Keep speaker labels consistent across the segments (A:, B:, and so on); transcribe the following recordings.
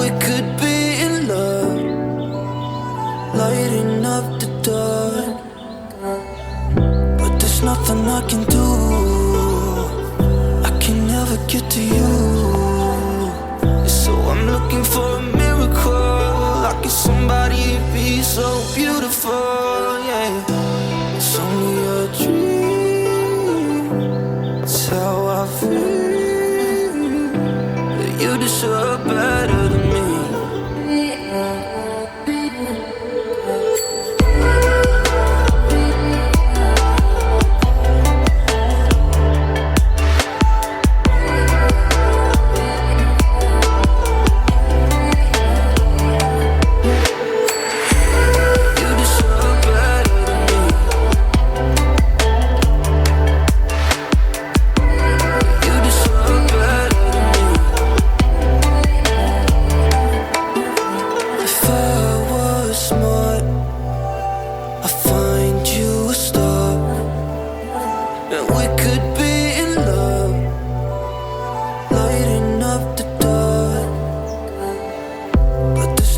A: we could be in love, lighting up the dark. But there's nothing I can do, I can never get to you. So I'm looking for a miracle, like if somebody be so beautiful, yeah. It's only a dream, it's how I feel, that you deserve better than me.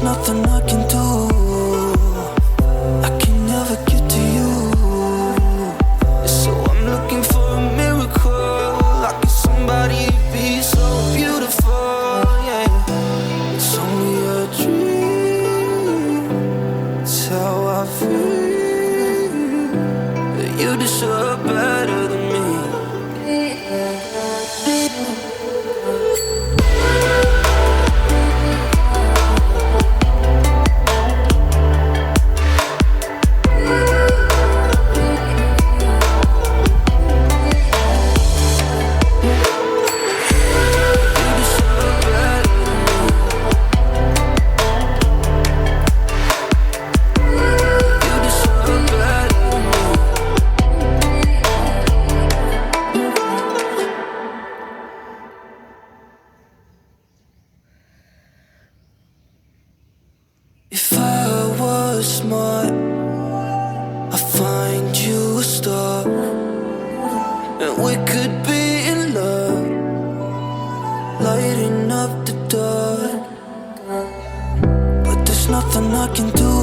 A: Nothing I can do, I can never get to you. So I'm looking for a miracle, like if somebody be so beautiful, yeah. It's only a dream, it's how I feel, that you deserve better than me. If I was smart, I'd find you a star, and we could be in love, lighting up the dark. But there's nothing I can do,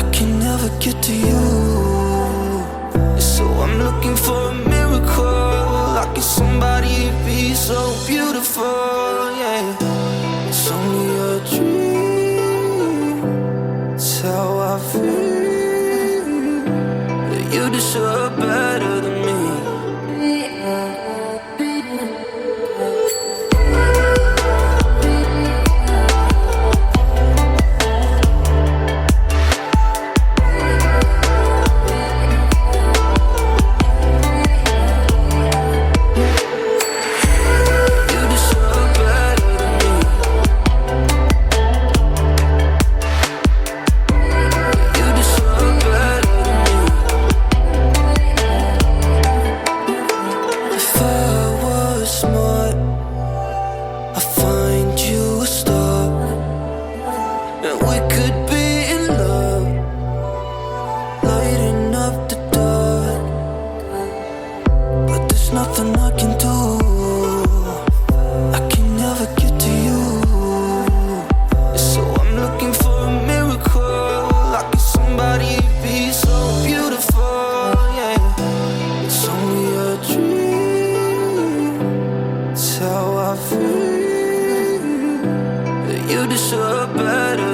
A: I can never get to you. So I'm looking for a miracle, like if somebody be so beautiful, yeah. It's only a dream, it's how I feel, that you deserve better than me. Nothing I can do, I can never get to you. So I'm looking for a miracle, like if somebody be so beautiful, yeah. It's only a dream, it's how I feel, that you deserve better